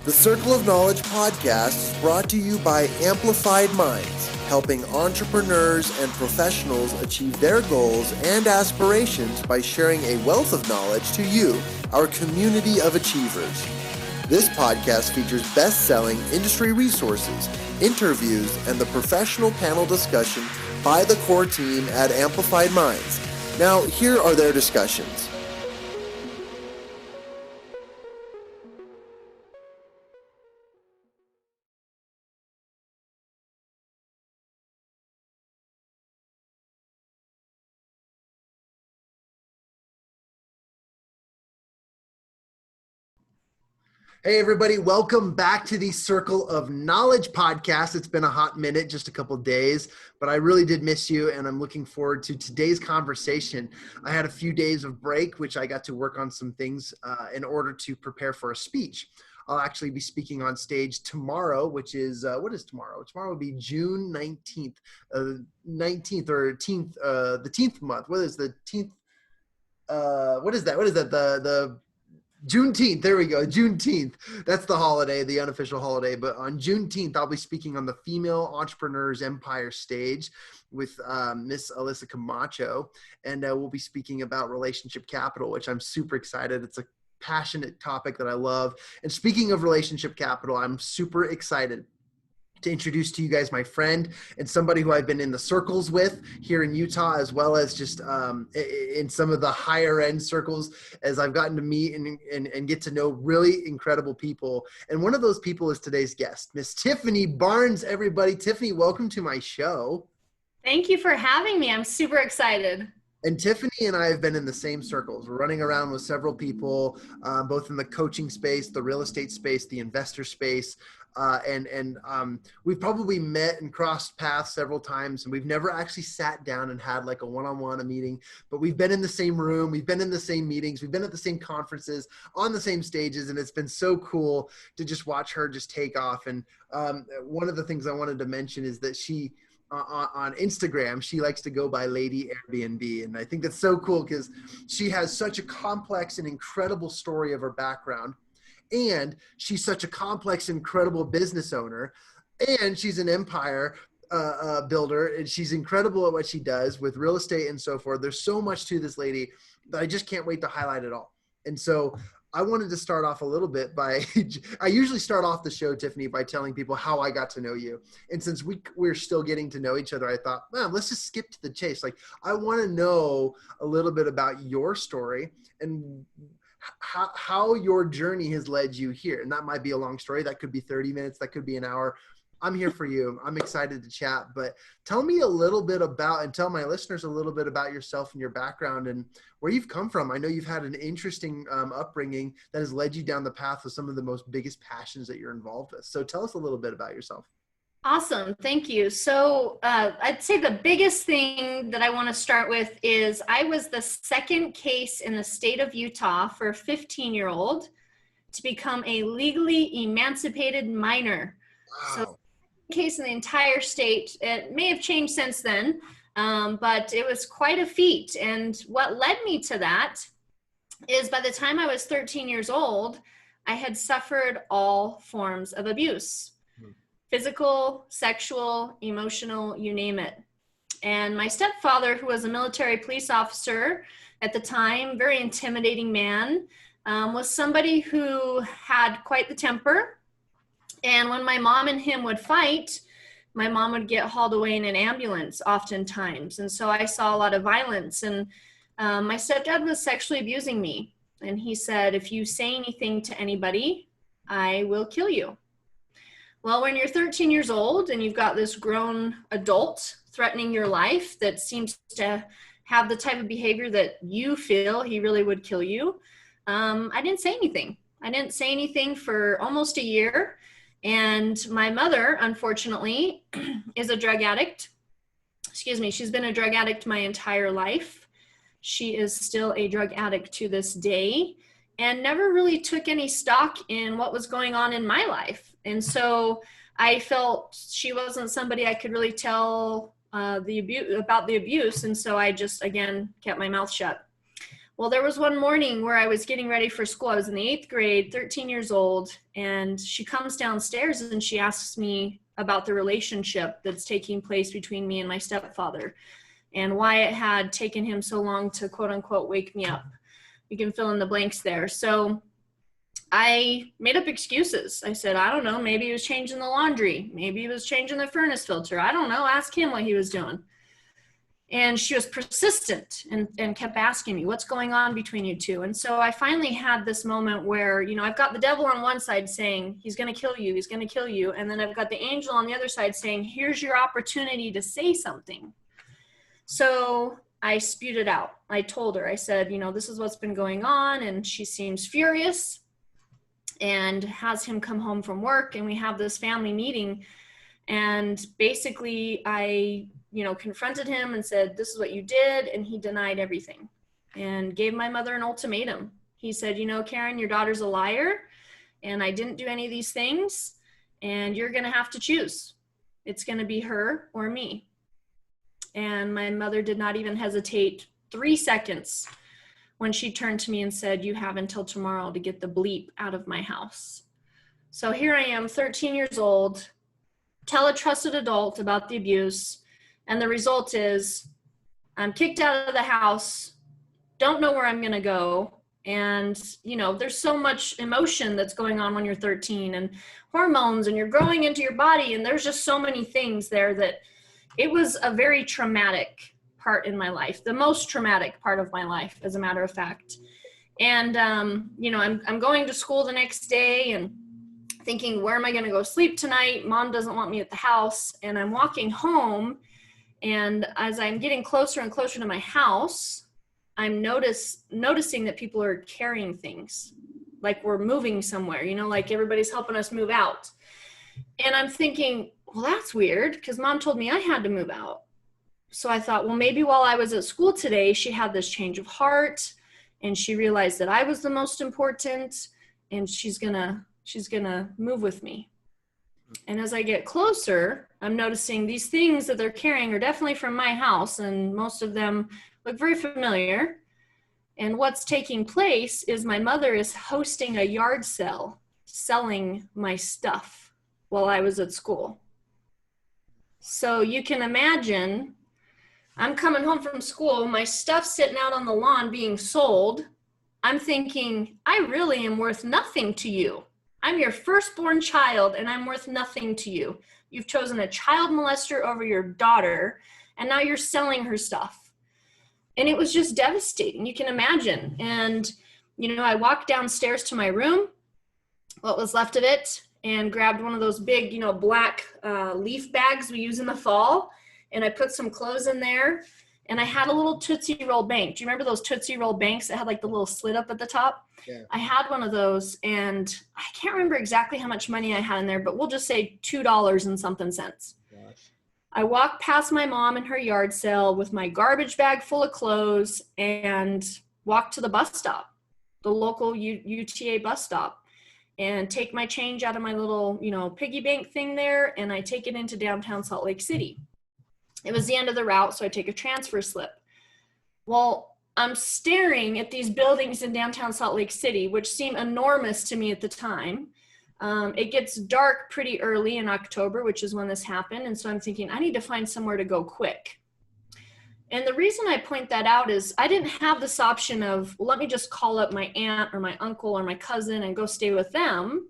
The Circle of Knowledge podcast is brought to you by Amplified Minds, helping entrepreneurs and professionals achieve their goals and aspirations by sharing a wealth of knowledge to you, our community of achievers. This podcast features best-selling industry resources, interviews, and the professional panel discussion by the core team at Amplified Minds. Now, here are their discussions. Hey, everybody. Welcome back to the Circle of Knowledge podcast. It's been a hot minute, just a couple of days, but I really did miss you, and I'm looking forward to today's conversation. I had a few days of break, which I got to work on some things in order to prepare for a speech. I'll actually be speaking on stage tomorrow, which is, what is tomorrow? Tomorrow will be June 19th, 19th or 10th, the 10th month. What is the 10th? What is that? What is that? The Juneteenth, there we go, Juneteenth. That's the holiday, the unofficial holiday. But on Juneteenth, I'll be speaking on the Female Entrepreneurs Empire stage with Miss Alyssa Camacho. And we'll be speaking about relationship capital, which I'm super excited. It's a passionate topic that I love. And speaking of relationship capital, I'm super excited to introduce to you guys my friend and somebody who I've been in the circles with here in Utah, as well as just in some of the higher end circles, as I've gotten to meet and get to know really incredible people. And one of those people is today's guest, Miss Tiffany Barnes, everybody. Tiffany, welcome to my show. Thank you for having me. I'm super excited. And Tiffany and I have been in the same circles. We're running around with several people, both in the coaching space, the real estate space, the investor space. We've probably met and crossed paths several times, and we've never actually sat down and had like a one-on-one, a meeting, but we've been in the same room. We've been in the same meetings. We've been at the same conferences, on the same stages. And it's been so cool to just watch her just take off. And one of the things I wanted to mention is that she, on Instagram, she likes to go by Lady Airbnb. And I think that's so cool because she has such a complex and incredible story of her background. And she's such a complex, incredible business owner. And she's an empire builder. And she's incredible at what she does with real estate and so forth. There's so much to this lady that I just can't wait to highlight it all. And so I wanted to start off a little bit by, I usually start off the show, Tiffany, by telling people how I got to know you. And since we're still getting to know each other, I thought, man, let's just skip to the chase. Like, I want to know a little bit about your story and how your journey has led you here. And that might be a long story. That could be 30 minutes. That could be an hour. I'm here for you. I'm excited to chat, but tell me a little bit about, and tell my listeners a little bit about yourself and your background and where you've come from. I know you've had an interesting upbringing that has led you down the path of some of the most biggest passions that you're involved with. So tell us a little bit about yourself. Awesome. Thank you. So I'd say the biggest thing that I want to start with is I was the second case in the state of Utah for a 15-year-old to become a legally emancipated minor. Wow. So case in the entire state. It may have changed since then, but it was quite a feat. And what led me to that is by the time I was 13 years old, I had suffered all forms of abuse. Physical, sexual, emotional, you name it. And my stepfather, who was a military police officer at the time, very intimidating man, was somebody who had quite the temper. And when my mom and him would fight, my mom would get hauled away in an ambulance oftentimes. And so I saw a lot of violence. And my stepdad was sexually abusing me. And he said, if you say anything to anybody, I will kill you. Well, when you're 13 years old and you've got this grown adult threatening your life that seems to have the type of behavior that you feel he really would kill you, I didn't say anything. I didn't say anything for almost a year. And my mother, unfortunately, is a drug addict. Excuse me, she's been a drug addict my entire life. She is still a drug addict to this day and never really took any stock in what was going on in my life. And so I felt she wasn't somebody I could really tell about the abuse. And so I just, again, kept my mouth shut. Well, there was one morning where I was getting ready for school. I was in the 8th grade, 13 years old, and she comes downstairs and she asks me about the relationship that's taking place between me and my stepfather and why it had taken him so long to quote unquote wake me up. You can fill in the blanks there. So I made up excuses. I said, I don't know, maybe he was changing the laundry. Maybe he was changing the furnace filter. I don't know, ask him what he was doing. And she was persistent and kept asking me, what's going on between you two? And so I finally had this moment where, you know, I've got the devil on one side saying, he's going to kill you, he's going to kill you. And then I've got the angel on the other side saying, here's your opportunity to say something. So I spewed it out. I told her, I said, you know, this is what's been going on. And she seems furious and has him come home from work. And we have this family meeting. And basically I, you know, confronted him and said, this is what you did. And he denied everything and gave my mother an ultimatum. He said, you know, Karen, your daughter's a liar and I didn't do any of these things and you're going to have to choose. It's going to be her or me. And my mother did not even hesitate 3 seconds when she turned to me and said, you have until tomorrow to get the bleep out of my house. So here I am, 13 years old, tell a trusted adult about the abuse. And the result is I'm kicked out of the house, don't know where I'm going to go. And, you know, there's so much emotion that's going on when you're 13 and hormones and you're growing into your body. And there's just so many things there that it was a very traumatic part in my life, the most traumatic part of my life, as a matter of fact. And, you know, I'm going to school the next day and thinking, where am I going to go sleep tonight? Mom doesn't want me at the house. And I'm walking home. And as I'm getting closer and closer to my house, I'm noticing that people are carrying things, like we're moving somewhere, you know, like everybody's helping us move out. And I'm thinking, well, that's weird because Mom told me I had to move out. So I thought, well, maybe while I was at school today, she had this change of heart and she realized that I was the most important and she's gonna move with me. And as I get closer, I'm noticing these things that they're carrying are definitely from my house, and most of them look very familiar. And what's taking place is my mother is hosting a yard sale, selling my stuff while I was at school. So you can imagine, I'm coming home from school, my stuff's sitting out on the lawn being sold. I'm thinking, I really am worth nothing to you. I'm your firstborn child and I'm worth nothing to you. You've chosen a child molester over your daughter and now you're selling her stuff. And it was just devastating, you can imagine. And, you know, I walked downstairs to my room, what was left of it, and grabbed one of those big, you know, black leaf bags we use in the fall. And I put some clothes in there. And I had a little Tootsie Roll bank. Do you remember those Tootsie Roll banks that had like the little slit up at the top? Yeah. I had one of those, and I can't remember exactly how much money I had in there, but we'll just say $2 and something cents. Gosh. I walked past my mom in her yard sale with my garbage bag full of clothes and walked to the bus stop, the local UTA bus stop, and take my change out of my little, you know, piggy bank thing there, and I take it into downtown Salt Lake City. It was the end of the route, so I take a transfer slip. Well, I'm staring at these buildings in downtown Salt Lake City, which seem enormous to me at the time. It gets dark pretty early in October, which is when this happened. And so I'm thinking, I need to find somewhere to go quick. And the reason I point that out is I didn't have this option of, well, let me just call up my aunt or my uncle or my cousin and go stay with them,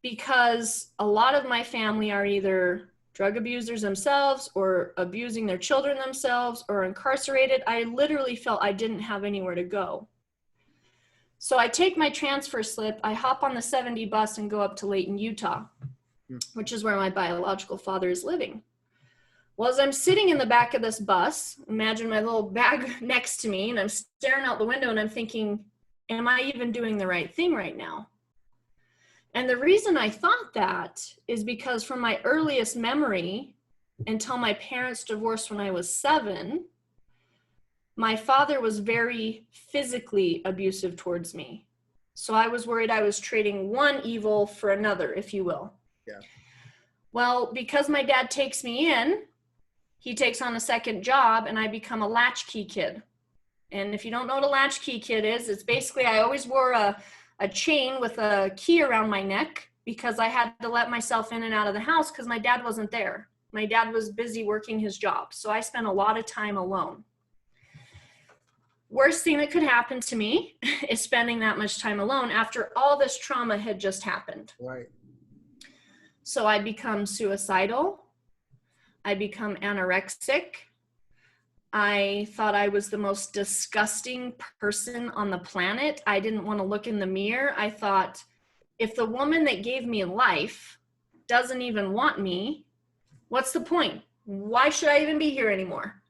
because a lot of my family are either drug abusers themselves or abusing their children themselves or incarcerated. I literally felt I didn't have anywhere to go. So I take my transfer slip, I hop on the 70 bus and go up to Layton, Utah, which is where my biological father is living. Well, as I'm sitting in the back of this bus, imagine my little bag next to me, and I'm staring out the window and I'm thinking, am I even doing the right thing right now? And the reason I thought that is because from my earliest memory until my parents divorced when I was 7, my father was very physically abusive towards me. So I was worried I was trading one evil for another, if you will. Yeah. Well, because my dad takes me in, he takes on a second job and I become a latchkey kid. And if you don't know what a latchkey kid is, it's basically, I always wore a chain with a key around my neck because I had to let myself in and out of the house because my dad wasn't there. My dad was busy working his job. So I spent a lot of time alone. Worst thing that could happen to me is spending that much time alone after all this trauma had just happened. Right. So I become suicidal. I become anorexic. I thought I was the most disgusting person on the planet. I didn't want to look in the mirror. I thought, if the woman that gave me life doesn't even want me, what's the point? Why should I even be here anymore?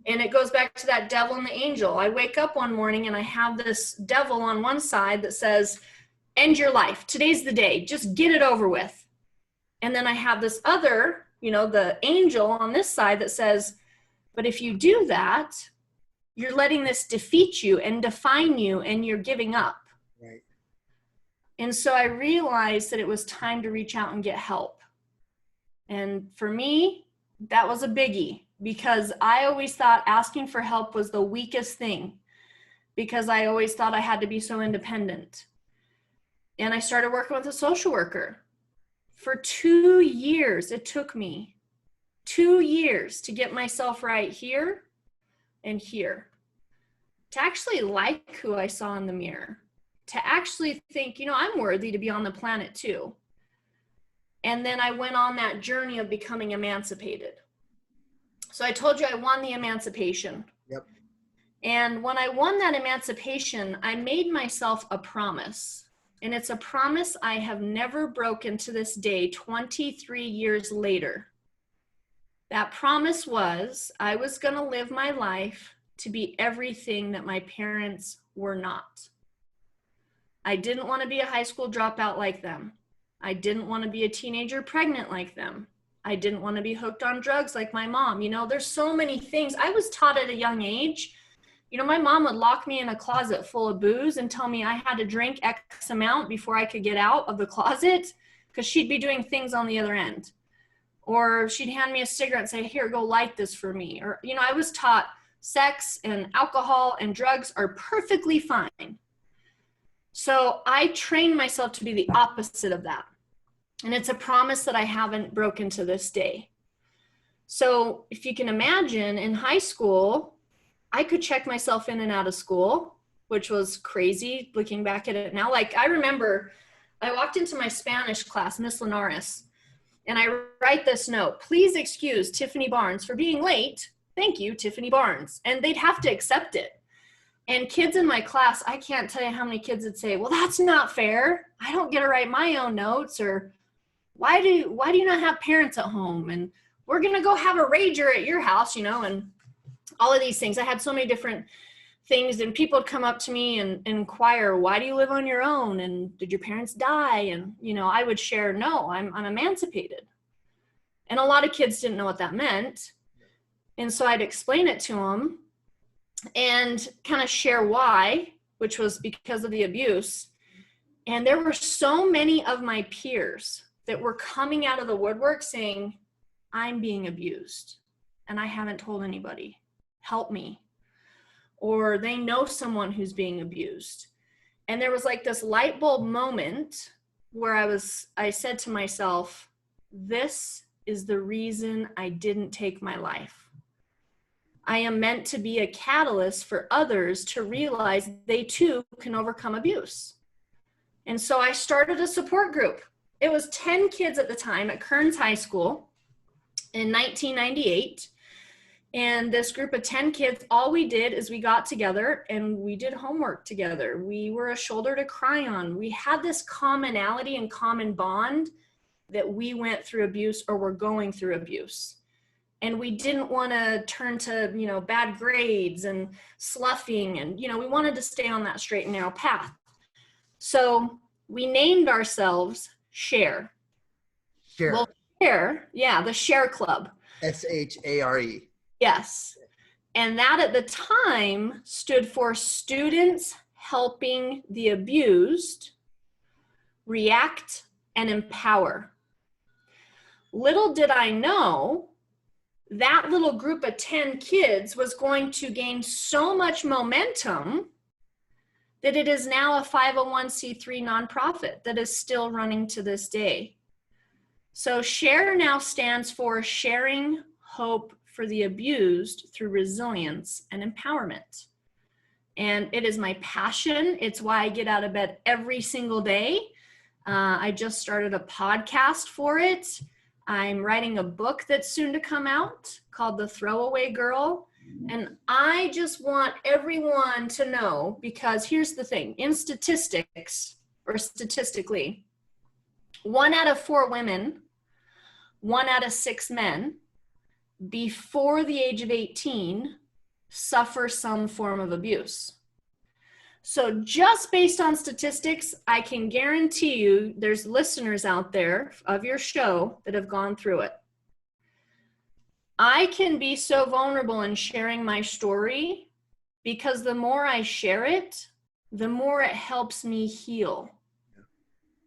And it goes back to that devil and the angel. I wake up one morning and I have this devil on one side that says, end your life. Today's the day. Just get it over with. And then I have this other, the angel on this side that says, but if you do that, you're letting this defeat you and define you, and you're giving up. Right. And so I realized that it was time to reach out and get help. And for me, that was a biggie, because I always thought asking for help was the weakest thing, because I always thought I had to be so independent. And I started working with a social worker. For 2 years, it took me 2 years to get myself right here and here, to actually like who I saw in the mirror, to actually think, I'm worthy to be on the planet too. And then I went on that journey of becoming emancipated. So I told you I won the emancipation. Yep. And when I won that emancipation, I made myself a promise. And it's a promise I have never broken to this day, 23 years later. That promise was I was going to live my life to be everything that my parents were not. I didn't want to be a high school dropout like them. I didn't want to be a teenager pregnant like them. I didn't want to be hooked on drugs like my mom. There's so many things. I was taught at a young age. My mom would lock me in a closet full of booze and tell me I had to drink X amount before I could get out of the closet, because she'd be doing things on the other end. Or she'd hand me a cigarette and say, here, go light this for me. Or, I was taught sex and alcohol and drugs are perfectly fine. So I trained myself to be the opposite of that. And it's a promise that I haven't broken to this day. So if you can imagine, in high school, I could check myself in and out of school, which was crazy looking back at it now. Like, I remember I walked into my Spanish class, Miss Linares, and I write this note: please excuse Tiffany Barnes for being late. Thank you, Tiffany Barnes. And they'd have to accept it. And kids in my class, I can't tell you how many kids would say, well, that's not fair. I don't get to write my own notes. Or why do you not have parents at home? And we're going to go have a rager at your house, and all of these things. I had so many different things, and people would come up to me and inquire, why do you live on your own? And did your parents die? And, I would share, no, I'm emancipated. And a lot of kids didn't know what that meant. And so I'd explain it to them and kind of share why, which was because of the abuse. And there were so many of my peers that were coming out of the woodwork saying, I'm being abused and I haven't told anybody. Help me. Or they know someone who's being abused. And there was like this light bulb moment where I said to myself, this is the reason I didn't take my life. I am meant to be a catalyst for others to realize they too can overcome abuse. And so I started a support group. It was 10 kids at the time at Kearns High School in 1998. And this group of 10 kids, all we did is we got together and we did homework together. We were a shoulder to cry on. We had this commonality and common bond that we went through abuse or were going through abuse. And we didn't want to turn to, bad grades and sloughing. And, we wanted to stay on that straight and narrow path. So we named ourselves S.H.A.R.E. S.H.A.R.E. Well, S.H.A.R.E, the S.H.A.R.E Club. S.H.A.R.E. Yes. And that at the time stood for Students Helping the Abused React and Empower. Little did I know that little group of 10 kids was going to gain so much momentum that it is now a 501c3 nonprofit that is still running to this day. So S.H.A.R.E now stands for Sharing Hope for the Abused Through Resilience and Empowerment. And it is my passion. It's why I get out of bed every single day. I just started a podcast for it. I'm writing a book that's soon to come out called The Throwaway Girl. And I just want everyone to know, because here's the thing, in statistics, or statistically, 1 out of 4 women, 1 out of 6 men before the age of 18 suffer some form of abuse. So just based on statistics, I can guarantee you there's listeners out there of your show that have gone through it. I can be so vulnerable in sharing my story because the more I share it, the more it helps me heal.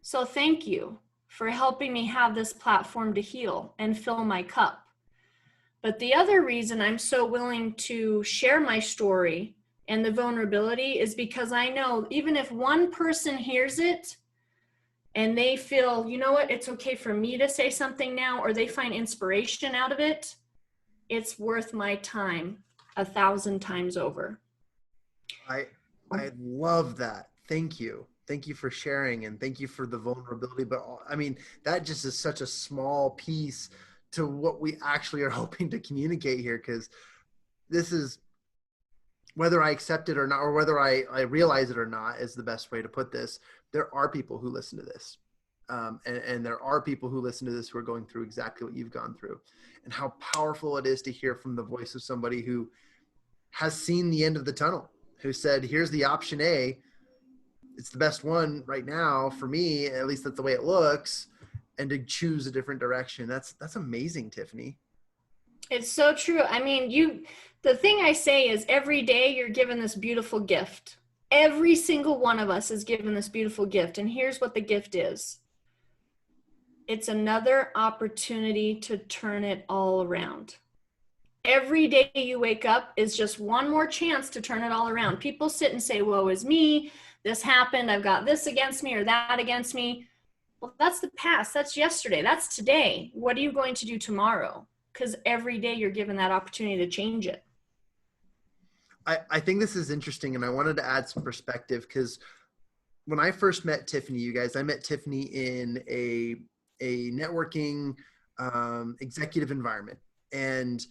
So thank you for helping me have this platform to heal and fill my cup. But the other reason I'm so willing to share my story and the vulnerability is because I know even if one person hears it and they feel, you know what, it's okay for me to say something now, or they find inspiration out of it, it's worth my time 1,000 times over. I love that. Thank you. Thank you for sharing, and thank you for the vulnerability. But I mean, that just is such a small piece to what we actually are hoping to communicate here, because this is, whether I accept it or not, or whether I realize it or not, is the best way to put this. There are people who listen to this. And there are people who listen to this who are going through exactly what you've gone through, and how powerful it is to hear from the voice of somebody who has seen the end of the tunnel, who said, here's the option A. It's the best one right now for me. At least that's the way it looks. And to choose a different direction. That's amazing, Tiffany. It's so true. I mean, the thing I say is every day you're given this beautiful gift. Every single one of us is given this beautiful gift. And here's what the gift is. It's another opportunity to turn it all around. Every day you wake up is just one more chance to turn it all around. People sit and say, woe is me, this happened, I've got this against me or that against me. Well, that's the past, that's yesterday, that's today. What are you going to do tomorrow? Because every day you're given that opportunity to change it. I think this is interesting, and I wanted to add some perspective, because when I first met Tiffany, you guys, I met Tiffany in a networking executive environment, and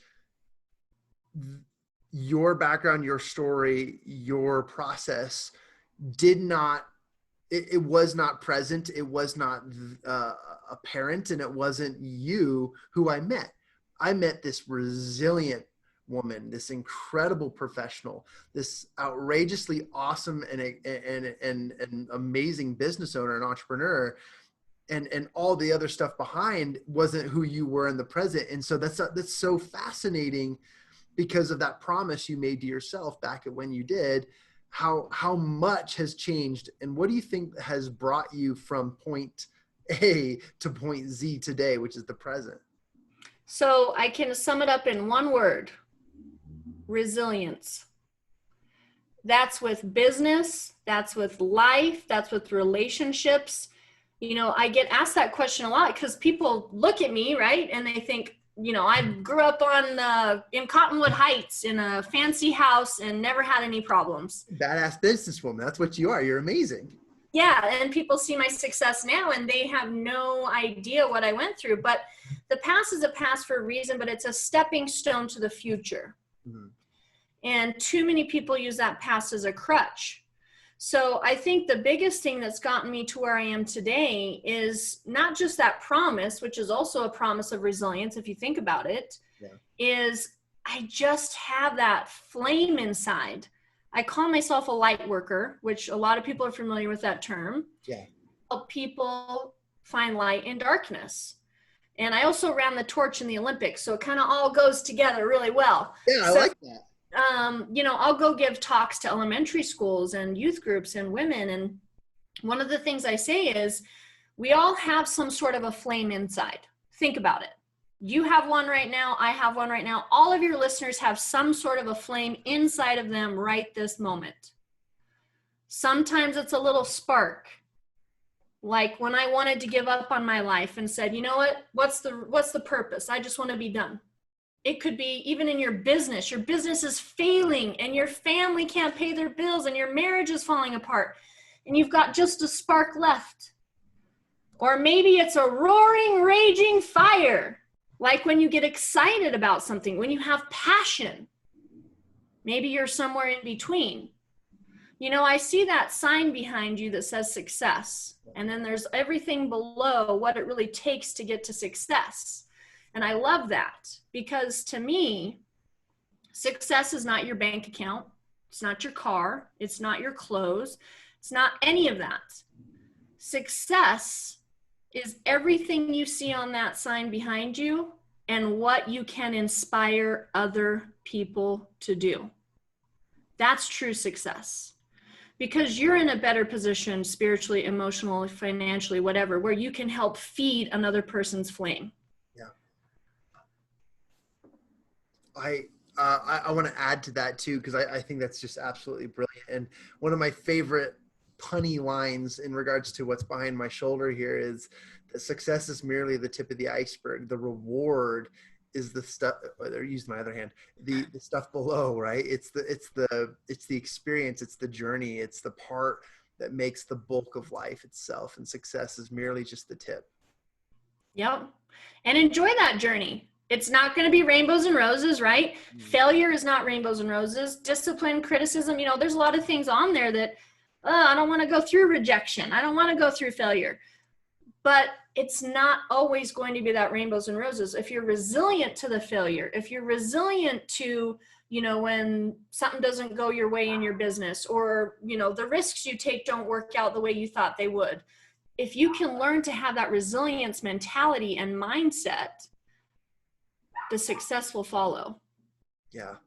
your background, your story, your process it was not present. It was not apparent, and it wasn't you who I met. I met this resilient woman, this incredible professional, this outrageously awesome and amazing business owner and entrepreneur. And all the other stuff behind wasn't who you were in the present. And so that's so fascinating, because of that promise you made to yourself back at when you did, how much has changed. And what do you think has brought you from point A to point Z today, which is the present? So I can sum it up in one word: resilience. That's with business, that's with life, that's with relationships. You know, I get asked that question a lot because people look at me, right? And they think, you know, I grew up in Cottonwood Heights in a fancy house and never had any problems. Badass businesswoman. That's what you are. You're amazing. Yeah. And people see my success now and they have no idea what I went through. But the past is a past for a reason, but it's a stepping stone to the future. Mm-hmm. And too many people use that past as a crutch. So I think the biggest thing that's gotten me to where I am today is not just that promise, which is also a promise of resilience, if you think about it, is I just have that flame inside. I call myself a light worker, which a lot of people are familiar with that term. Yeah. Help people find light in darkness. And I also ran the torch in the Olympics, so it kind of all goes together really well. Yeah, I like that. You know, I'll go give talks to elementary schools and youth groups and women. And one of the things I say is we all have some sort of a flame inside. Think about it. You have one right now. I have one right now. All of your listeners have some sort of a flame inside of them right this moment. Sometimes it's a little spark. Like when I wanted to give up on my life and said, you know what, what's the purpose? I just want to be done. It could be even in your business is failing and your family can't pay their bills and your marriage is falling apart and you've got just a spark left. Or maybe it's a roaring, raging fire. Like when you get excited about something, when you have passion. Maybe you're somewhere in between. You know, I see that sign behind you that says success. And then there's everything below what it really takes to get to success. And I love that because to me, success is not your bank account. It's not your car. It's not your clothes. It's not any of that. Success is everything you see on that sign behind you and what you can inspire other people to do. That's true success. Because you're in a better position spiritually, emotionally, financially, whatever, where you can help feed another person's flame. Yeah. I want to add to that too, because I think that's just absolutely brilliant. And one of my favorite punny lines in regards to what's behind my shoulder here is that success is merely the tip of the iceberg. The reward is the stuff, or use my other hand, the stuff below, right? It's the experience, it's the journey, it's the part that makes the bulk of life itself. And success is merely just the tip. Yep. And enjoy that journey. It's not going to be rainbows and roses, right? Mm-hmm. Failure is not rainbows and roses. Discipline, criticism, you know, there's a lot of things on there that, I don't want to go through rejection. I don't want to go through failure. But it's not always going to be that rainbows and roses. If you're resilient to the failure, if you're resilient to, you know, when something doesn't go your way in your business, or, you know, the risks you take don't work out the way you thought they would. If you can learn to have that resilience mentality and mindset, the success will follow. Yeah.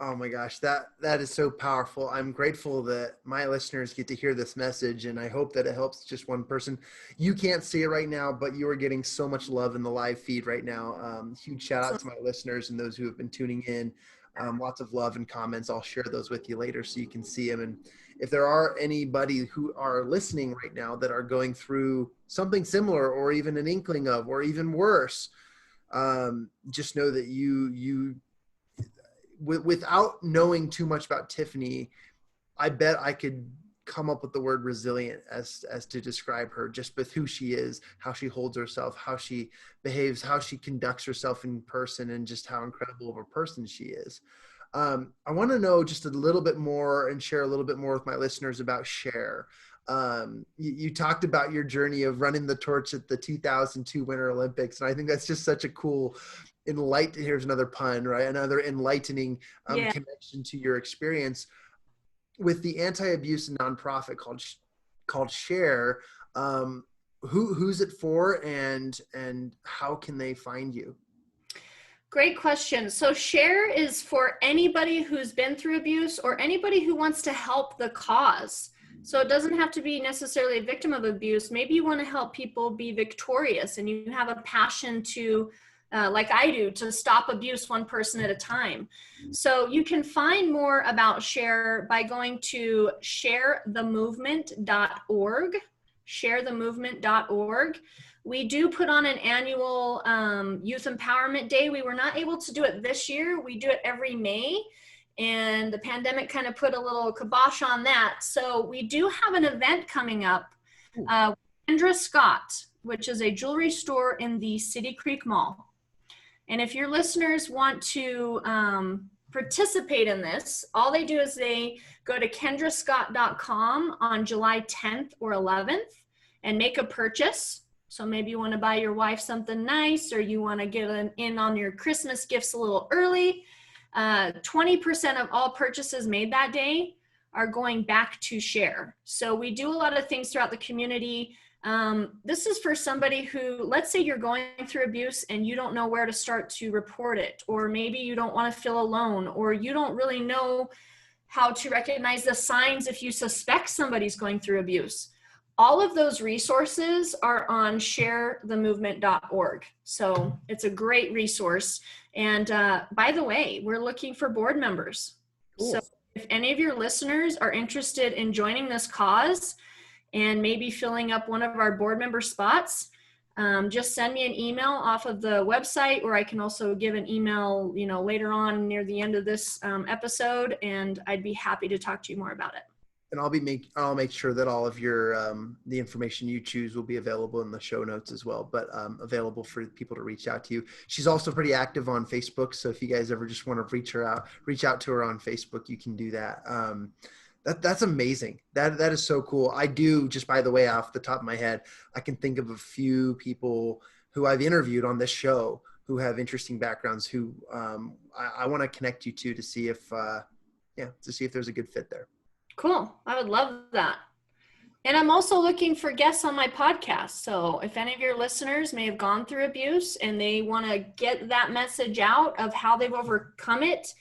Oh my gosh, that is so powerful. I'm grateful that my listeners get to hear this message, and I hope that it helps just one person. You can't see it right now, but you are getting so much love in the live feed right now. Huge shout out to my listeners and those who have been tuning in. Lots of love and comments. I'll share those with you later so you can see them. And if there are anybody who are listening right now that are going through something similar, or even an inkling of, or even worse, just know that you without knowing too much about Tiffany, I bet I could come up with the word resilient as to describe her, just with who she is, how she holds herself, how she behaves, how she conducts herself in person, and just how incredible of a person she is. I want to know just a little bit more and share a little bit more with my listeners about S.H.A.R.E. You talked about your journey of running the torch at the 2002 Winter Olympics. And I think that's just such a cool here's another pun, right? Another enlightening connection to your experience with the anti-abuse nonprofit called S.H.A.R.E. Who's it for, and how can they find you? Great question. So S.H.A.R.E is for anybody who's been through abuse or anybody who wants to help the cause. So it doesn't have to be necessarily a victim of abuse. Maybe you want to help people be victorious and you have a passion to, like I do, to stop abuse one person at a time. So you can find more about S.H.A.R.E by going to sharethemovement.org, sharethemovement.org. We do put on an annual Youth Empowerment Day. We were not able to do it this year. We do it every May. And the pandemic kind of put a little kibosh on that. So we do have an event coming up. Kendra Scott, which is a jewelry store in the City Creek Mall. And if your listeners want to participate in this, all they do is they go to kendrascott.com on July 10th or 11th and make a purchase. So maybe you want to buy your wife something nice, or you want to get in on your Christmas gifts a little early. 20% of all purchases made that day are going back to S.H.A.R.E. So we do a lot of things throughout the community. This is for somebody who, let's say you're going through abuse and you don't know where to start to report it, or maybe you don't want to feel alone, or you don't really know how to recognize the signs if you suspect somebody's going through abuse. All of those resources are on sharethemovement.org. So it's a great resource. And by the way, we're looking for board members. Cool. So if any of your listeners are interested in joining this cause and maybe filling up one of our board member spots, just send me an email off of the website, or I can also give an email, later on near the end of this episode, and I'd be happy to talk to you more about it. And I'll make sure that all of your the information you choose will be available in the show notes as well, but available for people to reach out to you. She's also pretty active on Facebook, so if you guys ever just want to reach out to her on Facebook, you can do that. That's amazing. That is so cool. I do, just by the way, off the top of my head, I can think of a few people who I've interviewed on this show who have interesting backgrounds who I want to connect you to see if there's a good fit there. Cool. I would love that. And I'm also looking for guests on my podcast. So if any of your listeners may have gone through abuse and they want to get that message out of how they've overcome it,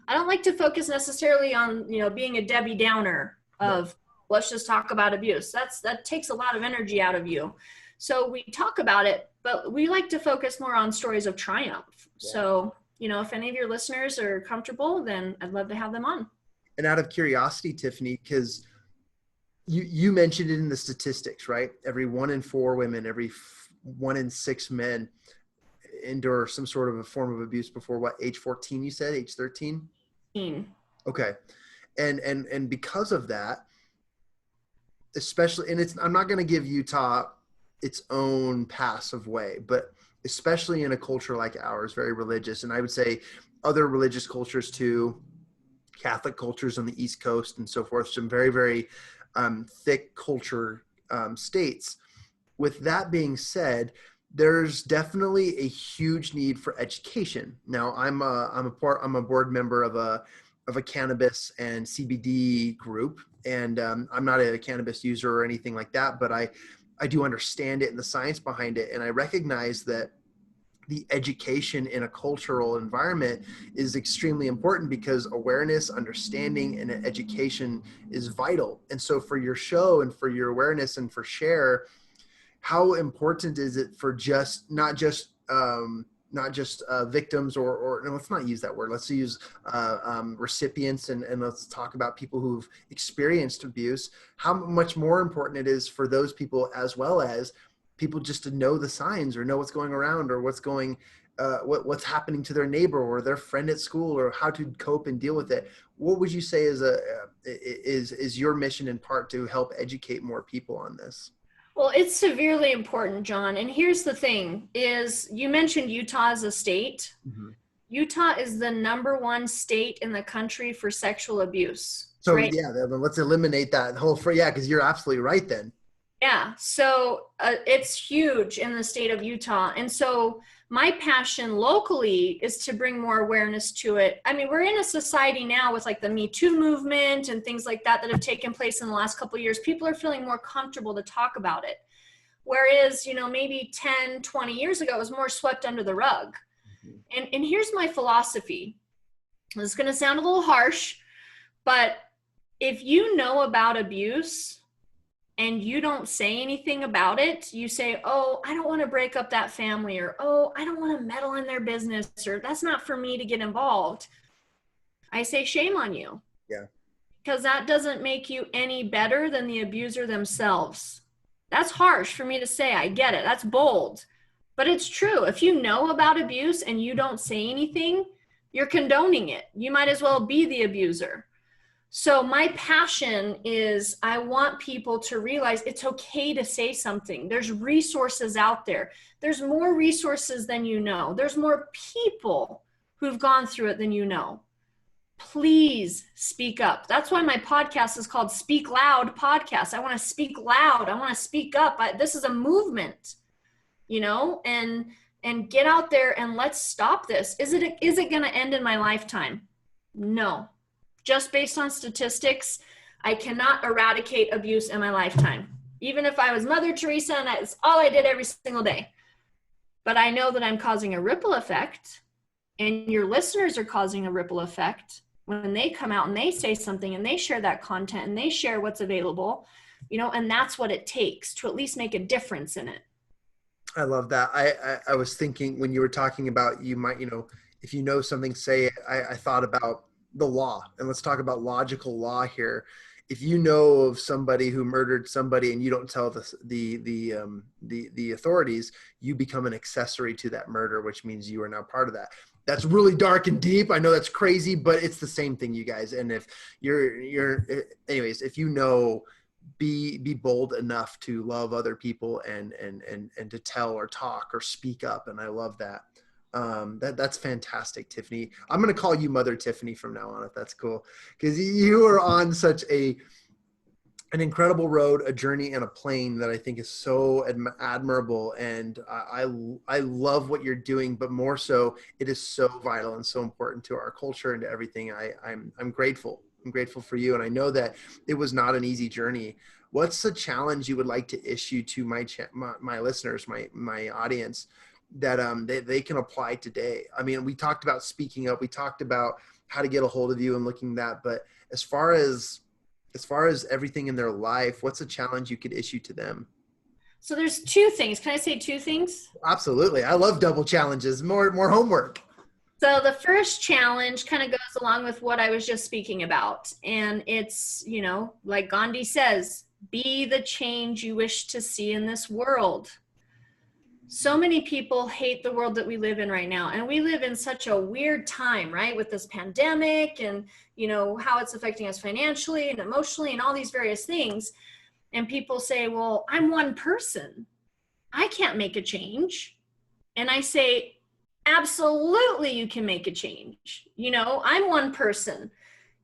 I don't like to focus necessarily on, being a Debbie Downer of let's just talk about abuse. That takes a lot of energy out of you. So we talk about it, but we like to focus more on stories of triumph. Yeah. So, if any of your listeners are comfortable, then I'd love to have them on. And out of curiosity, Tiffany, because you mentioned it in the statistics, right? Every 1 in 4 women, every 1 in 6 men endure some sort of a form of abuse before what, age 14, you said, age 13? Okay. And because of that, especially, and I'm not going to give Utah its own passive way, but especially in a culture like ours, very religious, and I would say other religious cultures too, Catholic cultures on the East Coast and so forth, some very, very thick culture states. With that being said, there's definitely a huge need for education. Now, I'm a board member of a cannabis and CBD group, and I'm not a cannabis user or anything like that, but I do understand it and the science behind it, and I recognize that the education in a cultural environment is extremely important because awareness, understanding, and education is vital. And so for your show and for your awareness and for S.H.A.R.E, how important is it for not just victims or let's not use that word. Let's use recipients and let's talk about people who've experienced abuse. How much more important it is for those people as well as people just to know the signs or know what's going around or what's happening to their neighbor or their friend at school or how to cope and deal with it. What would you say is your mission in part to help educate more people on this? Well, it's severely important, John. And here's the thing is you mentioned Utah as a state. Mm-hmm. Utah is the #1 state in the country for sexual abuse. So right? Yeah, let's eliminate that whole because you're absolutely right then. Yeah. So it's huge in the state of Utah. And so my passion locally is to bring more awareness to it. I mean, we're in a society now with like the Me Too movement and things like that have taken place in the last couple of years. People are feeling more comfortable to talk about it. Whereas, maybe 10, 20 years ago, it was more swept under the rug. Mm-hmm. And here's my philosophy. This is going to sound a little harsh, but if you know about abuse and you don't say anything about it, you say, oh, I don't want to break up that family, or, oh, I don't want to meddle in their business, or that's not for me to get involved. I say, shame on you. Yeah. Because that doesn't make you any better than the abuser themselves. That's harsh for me to say. I get it. That's bold. But it's true. If you know about abuse and you don't say anything, you're condoning it. You might as well be the abuser. So my passion is I want people to realize it's okay to say something. There's resources out there. There's more resources than you know. There's more people who've gone through it than you know. Please speak up. That's why my podcast is called Speak Loud Podcast. I want to speak loud. I want to speak up. This is a movement, and get out there and let's stop this. Is it going to end in my lifetime? No. Just based on statistics, I cannot eradicate abuse in my lifetime. Even if I was Mother Teresa and that's all I did every single day. But I know that I'm causing a ripple effect, and your listeners are causing a ripple effect when they come out and they say something and they share that content and they share what's available. and that's what it takes to at least make a difference in it. I love that. I was thinking when you were talking about, you might, if you know something, say it. I thought about the law, and let's talk about logical law here. If you know of somebody who murdered somebody and you don't tell the authorities, you become an accessory to that murder, which means you are now part of that. That's really dark and deep. I know that's crazy, but it's the same thing, you guys. And if anyways, if be bold enough to love other people and to tell or talk or speak up. And I love that. That's fantastic, Tiffany. I'm going to call you Mother Tiffany from now on, if that's cool, because you are on such an incredible road, a journey, and a plane that I think is so admirable. And I love what you're doing, but more so, it is so vital and so important to our culture and to everything. I'm grateful. I'm grateful for you. And I know that it was not an easy journey. What's the challenge you would like to issue to my listeners, my audience, that they can apply today? I mean, we talked about speaking up. We talked about how to get a hold of you and looking at that. But as far as everything in their life, what's a challenge you could issue to them? So there's two things. Can I say two things? Absolutely. I love double challenges, more homework. So the first challenge kind of goes along with what I was just speaking about. And it's, like Gandhi says, be the change you wish to see in this world. So many people hate the world that we live in right now. And we live in such a weird time, right? With this pandemic and, how it's affecting us financially and emotionally and all these various things. And people say, well, I'm one person. I can't make a change. And I say, absolutely, you can make a change. I'm one person,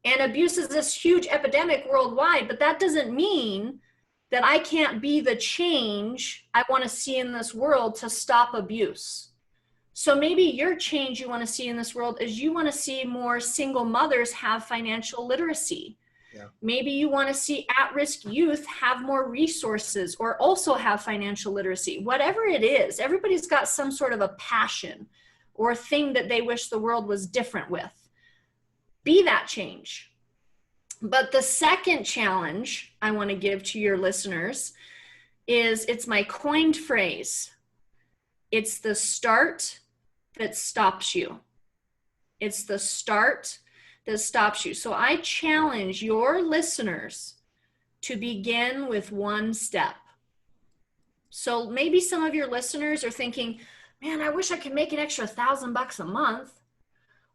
and abuse is this huge epidemic worldwide, but that doesn't mean that I can't be the change I want to see in this world to stop abuse. So maybe your change you want to see in this world is you want to see more single mothers have financial literacy. Yeah. Maybe you want to see at-risk youth have more resources or also have financial literacy. Whatever it is, everybody's got some sort of a passion or thing that they wish the world was different with. Be that change. But the second challenge I want to give to your listeners is, it's my coined phrase. It's the start that stops you. It's the start that stops you. So I challenge your listeners to begin with one step. So maybe some of your listeners are thinking, man, I wish I could make an extra $1,000 a month.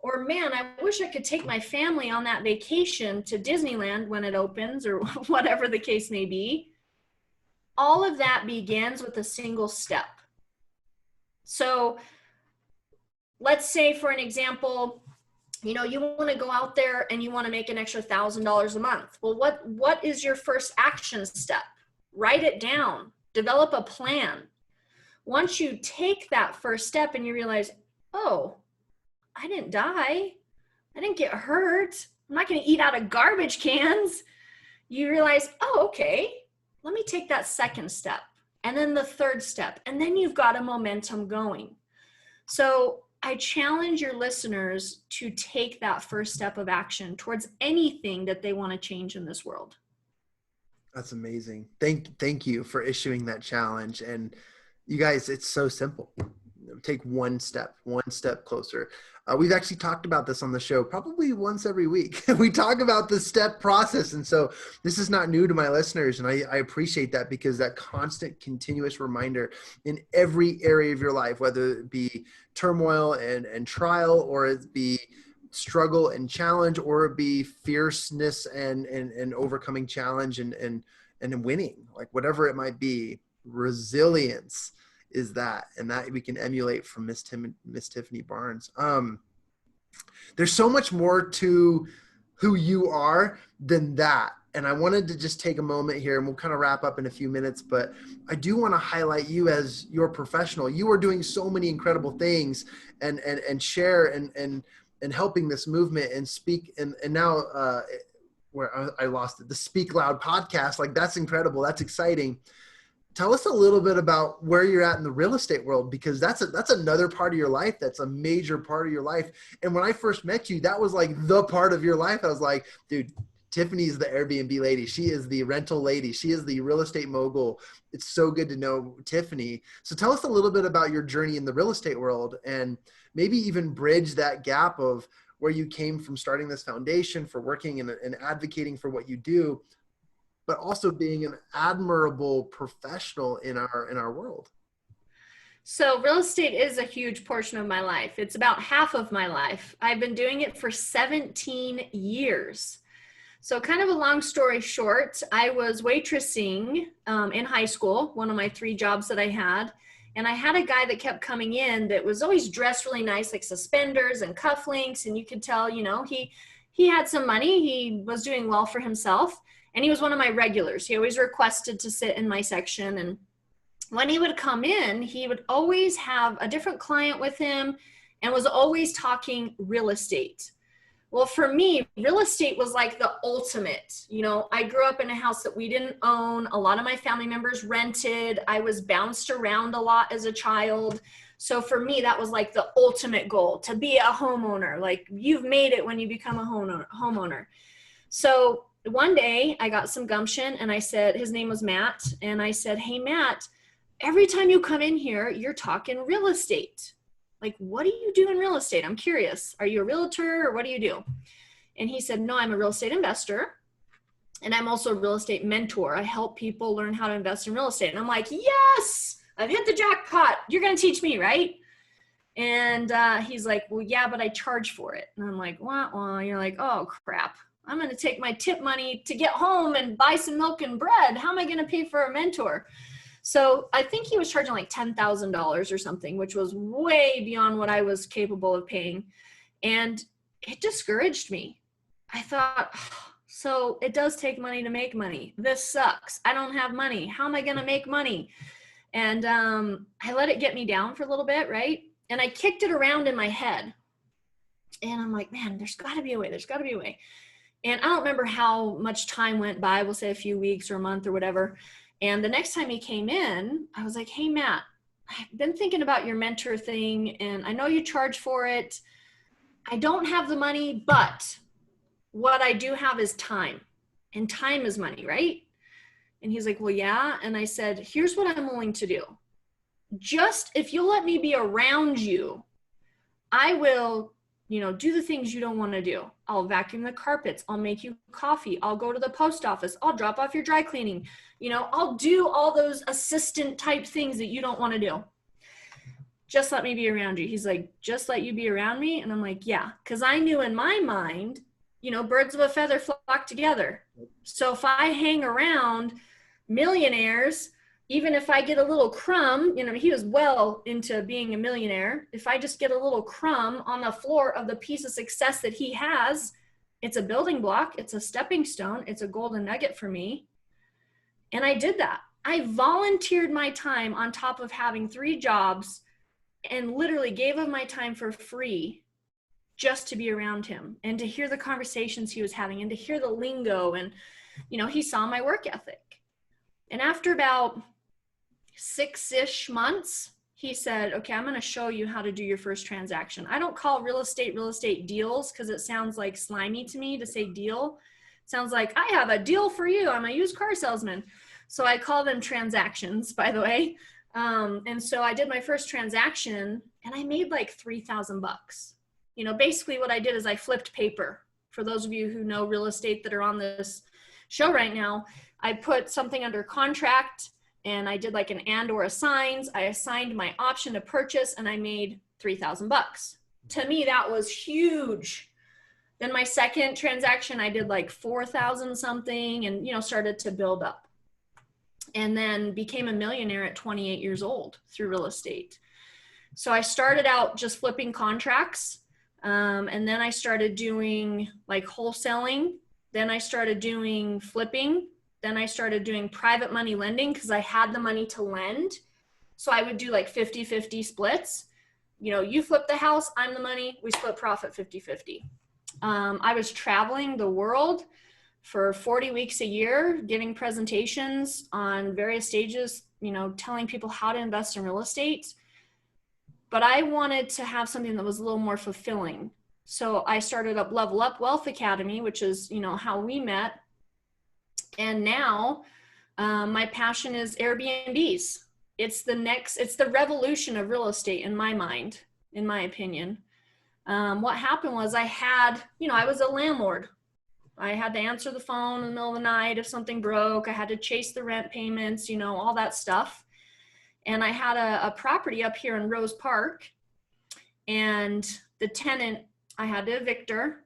Or man, I wish I could take my family on that vacation to Disneyland when it opens, or whatever the case may be. All of that begins with a single step. So let's say, for an example, you want to go out there and you want to make an extra $1,000 a month. Well, what is your first action step? Write it down. Develop a plan. Once you take that first step and you realize, oh, I didn't die. I didn't get hurt. I'm not going to eat out of garbage cans. You realize, oh, okay, let me take that second step, and then the third step, and then you've got a momentum going. So I challenge your listeners to take that first step of action towards anything that they want to change in this world. That's amazing. Thank you for issuing that challenge. And you guys, it's so simple. Take one step closer. We've actually talked about this on the show probably once every week. We talk about the step process. And so this is not new to my listeners. And I appreciate that, because that constant, continuous reminder in every area of your life, whether it be turmoil and trial, or it be struggle and challenge, or it be fierceness and overcoming challenge and winning, like whatever it might be, resilience is that, and that we can emulate from Miss Tiffany Barnes. There's so much more to who you are than that. And I wanted to just take a moment here, and we'll kind of wrap up in a few minutes, but I do want to highlight you as your professional. You are doing so many incredible things and share and helping this movement and speak. And now where I lost it, the Speak Loud podcast, like that's incredible. That's exciting. Tell us a little bit about where you're at in the real estate world, because that's another part of your life. That's a major part of your life. And when I first met you, that was like the part of your life. I was like, dude, Tiffany's the Airbnb lady. She is the rental lady. She is the real estate mogul. It's so good to know Tiffany. So tell us a little bit about your journey in the real estate world, and maybe even bridge that gap of where you came from starting this foundation for working and advocating for what you do, but also being an admirable professional in our world. So real estate is a huge portion of my life. It's about half of my life. I've been doing it for 17 years. So kind of a long story short, I was waitressing in high school, one of my 3 jobs that I had. And I had a guy that kept coming in that was always dressed really nice, like suspenders and cufflinks. And you could tell, he had some money. He was doing well for himself. And he was one of my regulars. He always requested to sit in my section. And when he would come in, he would always have a different client with him and was always talking real estate. Well, for me, real estate was like the ultimate. I grew up in a house that we didn't own. A lot of my family members rented. I was bounced around a lot as a child. So for me, that was like the ultimate goal, to be a homeowner. Like, you've made it when you become a homeowner. So one day I got some gumption and I said, his name was Matt. And I said, hey, Matt, every time you come in here, you're talking real estate. Like, what do you do in real estate? I'm curious. Are you a realtor or what do you do? And he said, no, I'm a real estate investor. And I'm also a real estate mentor. I help people learn how to invest in real estate. And I'm like, yes, I've hit the jackpot. You're going to teach me, right? And he's like, well, yeah, but I charge for it. And I'm like, well, you're like, oh, crap. I'm going to take my tip money to get home and buy some milk and bread. How am I going to pay for a mentor? So I think he was charging like $10,000 or something, which was way beyond what I was capable of paying. And it discouraged me. I thought, so it does take money to make money. This sucks. I don't have money. How am I going to make money? And I let it get me down for a little bit, right? And I kicked it around in my head. And I'm like, man, there's got to be a way. There's got to be a way. And I don't remember how much time went by. We'll say a few weeks or a month or whatever. And the next time he came in, I was like, hey, Matt, I've been thinking about your mentor thing, and I know you charge for it. I don't have the money, but what I do have is time, and time is money, right? And he's like, well, yeah. And I said, here's what I'm willing to do. Just if you'll let me be around you, I will do the things you don't want to do. I'll vacuum the carpets. I'll make you coffee. I'll go to the post office. I'll drop off your dry cleaning. I'll do all those assistant type things that you don't want to do. Just let me be around you. He's like, just let you be around me? And I'm like, yeah. Because I knew in my mind, birds of a feather flock together. So if I hang around millionaires, even if I get a little crumb, he was well into being a millionaire. If I just get a little crumb on the floor of the piece of success that he has, it's a building block. It's a stepping stone. It's a golden nugget for me. And I did that. I volunteered my time on top of having 3 jobs and literally gave of my time for free just to be around him and to hear the conversations he was having and to hear the lingo. And, he saw my work ethic. And after about 6-ish months, he said, okay, I'm going to show you how to do your first transaction. I don't call real estate deals because it sounds like slimy to me to say deal. It sounds like I have a deal for you. I'm a used car salesman. So I call them transactions, by the way. And so I did my first transaction and I made like $3,000. Basically what I did is I flipped paper. For those of you who know real estate that are on this show right now, I put something under contract and I did like an and or assigns. I assigned my option to purchase and I made $3,000. To me, that was huge. Then my second transaction, I did like 4,000 something and, started to build up. And then became a millionaire at 28 years old through real estate. So I started out just flipping contracts. And then I started doing like wholesaling. Then I started doing flipping. Then I started doing private money lending because I had the money to lend. So I would do like 50-50 splits. You flip the house, I'm the money, we split profit 50-50. I was traveling the world for 40 weeks a year, giving presentations on various stages, telling people how to invest in real estate. But I wanted to have something that was a little more fulfilling. So I started up LoveWealth Academy, which is, how we met. And now my passion is Airbnbs. It's the revolution of real estate in my mind, in my opinion. What happened was I was a landlord. I had to answer the phone in the middle of the night if something broke. I had to chase the rent payments, all that stuff. And I had a property up here in Rose Park, and the tenant, I had to evict her.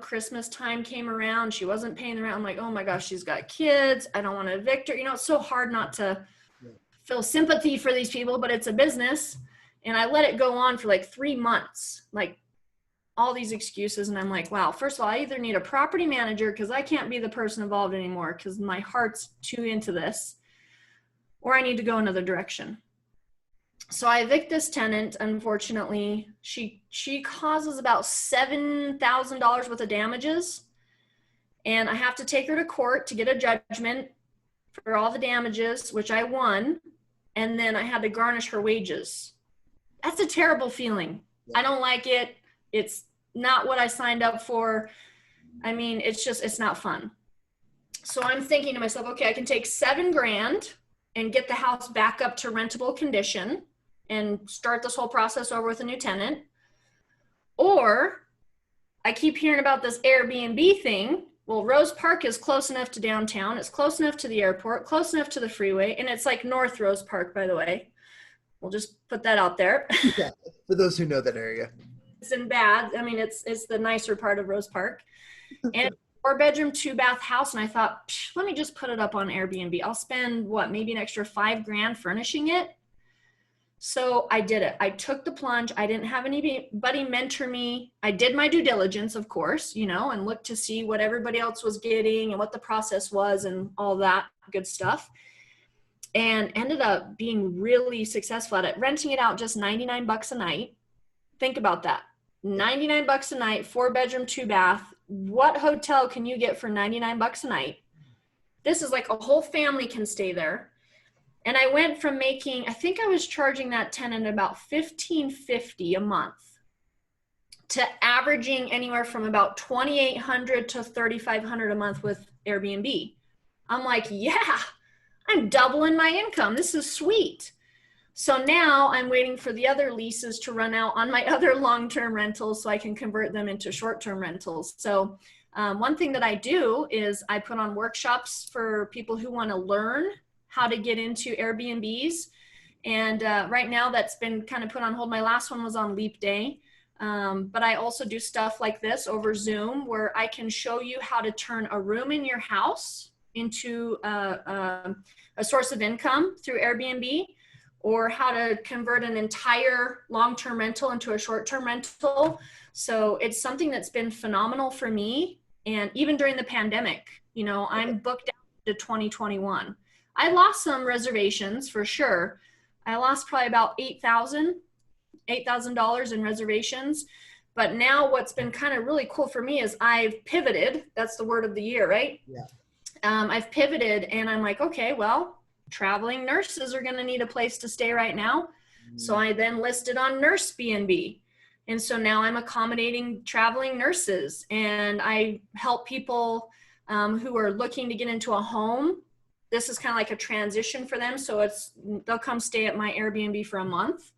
Christmas time came around. She wasn't paying the rent. I'm like, oh my gosh, she's got kids. I don't want to evict her. It's so hard not to feel sympathy for these people, but it's a business. And I let it go on for like 3 months, like all these excuses. And I'm like, wow, first of all, I either need a property manager because I can't be the person involved anymore because my heart's too into this, or I need to go another direction. So I evict this tenant. Unfortunately, she causes about $7,000 worth of damages, and I have to take her to court to get a judgment for all the damages, which I won, and then I had to garnish her wages. That's a terrible feeling. I don't like it. It's not what I signed up for. I mean, it's not fun. So I'm thinking to myself, okay, I can take $7,000 and get the house back up to rentable condition and start this whole process over with a new tenant. Or I keep hearing about this Airbnb thing. Well, Rose Park is close enough to downtown. It's close enough to the airport, close enough to the freeway. And it's like North Rose Park, by the way. We'll just put that out there. Yeah, for those who know that area. It's in bad. I mean, it's the nicer part of Rose Park. And 4-bedroom, 2-bath house. And I thought, let me just put it up on Airbnb. I'll spend maybe an extra $5,000 furnishing it. So I did it. I took the plunge. I didn't have anybody mentor me. I did my due diligence, of course, and looked to see what everybody else was getting and what the process was and all that good stuff. And ended up being really successful at it, renting it out just $99 a night. Think about that. $99 a night, 4-bedroom, 2-bath. What hotel can you get for $99 a night? This is like a whole family can stay there. And I went from making, I think I was charging that tenant about $1,550 a month to averaging anywhere from about $2,800 to $3,500 a month with Airbnb. I'm like, yeah, I'm doubling my income. This is sweet. So now I'm waiting for the other leases to run out on my other long-term rentals so I can convert them into short-term rentals. So one thing that I do is I put on workshops for people who want to learn how to get into Airbnbs. And right now that's been kind of put on hold. My last one was on Leap Day. But I also do stuff like this over Zoom where I can show you how to turn a room in your house into a source of income through Airbnb, or how to convert an entire long-term rental into a short-term rental. So it's something that's been phenomenal for me. And even during the pandemic, I'm booked out to 2021. I lost some reservations for sure. I lost probably about $8,000 in reservations. But now what's been kind of really cool for me is I've pivoted. That's the word of the year, right? Yeah. I've pivoted and I'm like, okay, well, traveling nurses are going to need a place to stay right now. So I then listed on Nurse B&B. And so now I'm accommodating traveling nurses, and I help people who are looking to get into a home. This is kind of like a transition for them. So they'll come stay at my Airbnb for a month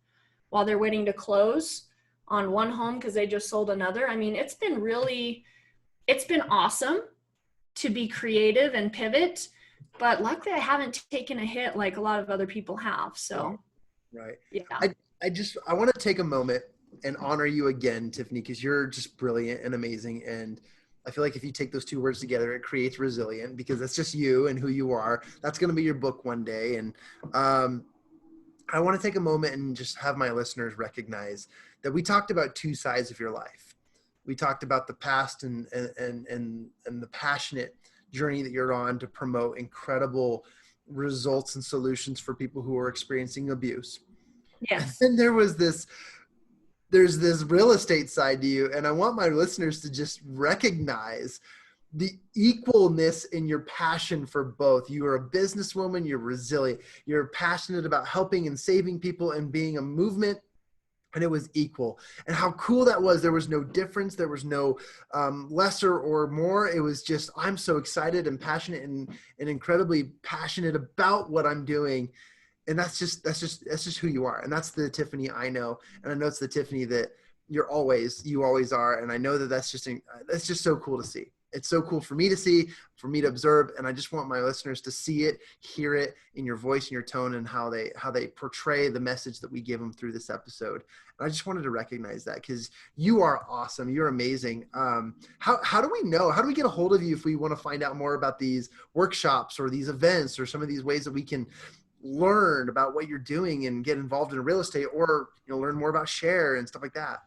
while they're waiting to close on one home because they just sold another. I mean, it's been awesome to be creative and pivot, but luckily I haven't taken a hit like a lot of other people have. So, right. Yeah. I want to take a moment and honor you again, Tiffany, because you're just brilliant and amazing. And I feel like if you take those two words together, it creates resilient, because that's just you and who you are. That's going to be your book one day. And I want to take a moment and just have my listeners recognize that we talked about two sides of your life. We talked about the past and the passionate journey that you're on to promote incredible results and solutions for people who are experiencing abuse. Yes. And there's this real estate side to you. And I want my listeners to just recognize the equalness in your passion for both. You are a businesswoman, you're resilient, you're passionate about helping and saving people and being a movement and it was equal. And how cool that was. There was no difference. There was no lesser or more. It was just, I'm so excited and passionate and incredibly passionate about what I'm doing. And that's just who you are. And that's the Tiffany I know. And I know it's the Tiffany that you always are. And I know that that's just so cool to see. It's so cool for me to see, for me to observe. And I just want my listeners to see it, hear it in your voice and your tone, and how they portray the message that we give them through this episode. And I just wanted to recognize that, because you are awesome. You're amazing. How do we know? How do we get a hold of you if we want to find out more about these workshops or these events or some of these ways that we can learn about what you're doing and get involved in real estate, or learn more about S.H.A.R.E and stuff like that?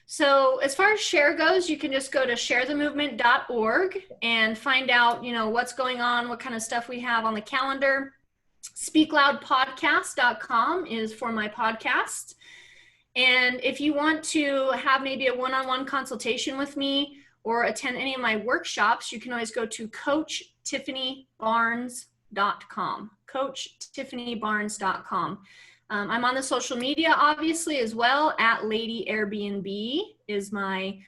So as far as S.H.A.R.E goes, you can just go to sharethemovement.org and find out, what's going on, what kind of stuff we have on the calendar. Speakloudpodcast.com is for my podcast. And if you want to have maybe a one-on-one consultation with me or attend any of my workshops, you can always go to CoachTiffanyBarnes.com. CoachTiffanyBarnes.com. I'm on the social media, obviously, as well. At Lady Airbnb is my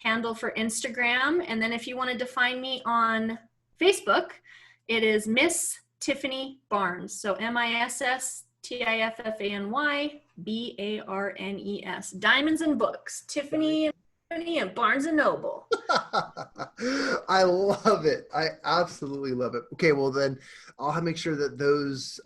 handle for Instagram. And then if you wanted to find me on Facebook, it is Miss Tiffany Barnes. So MISSTIFFANY Diamonds and Books. Tiffany and Barnes and Noble. I love it. I absolutely love it. Okay, well then I'll make sure that those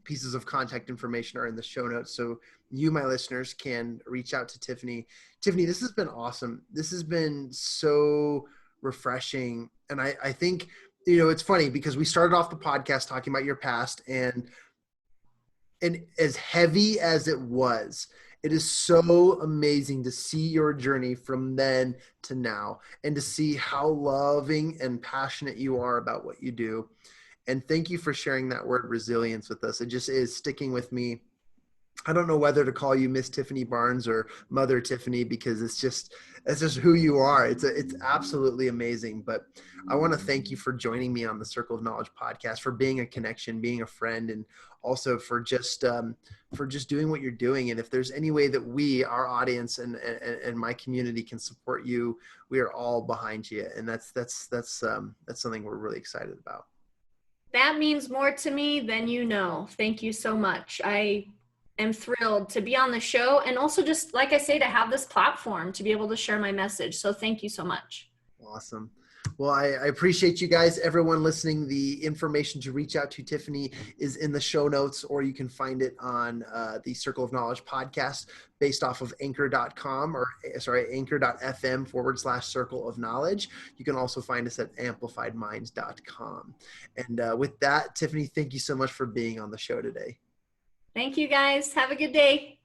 pieces of contact information are in the show notes, so you, my listeners, can reach out to Tiffany. Tiffany, this has been awesome. This has been so refreshing. And I think, it's funny because we started off the podcast talking about your past, and as heavy as it was, it is so amazing to see your journey from then to now, and to see how loving and passionate you are about what you do. And thank you for sharing that word resilience with us. It just is sticking with me. I don't know whether to call you Miss Tiffany Barnes or Mother Tiffany, because it's just who you are. It's absolutely amazing. But I want to thank you for joining me on the Circle of Knowledge podcast, for being a connection, being a friend, and also for just doing what you're doing. And if there's any way that we, our audience and my community, can support you, we are all behind you. And that's something we're really excited about. That means more to me than you know. Thank you so much. I am thrilled to be on the show, and also, just like I say, to have this platform to be able to share my message. So thank you so much. Awesome. Well, I appreciate you guys, everyone listening. The information to reach out to Tiffany is in the show notes, or you can find it on the Circle of Knowledge podcast based off of anchor.com anchor.fm/Circle of Knowledge. You can also find us at amplifiedminds.com. And with that, Tiffany, thank you so much for being on the show today. Thank you, guys. Have a good day.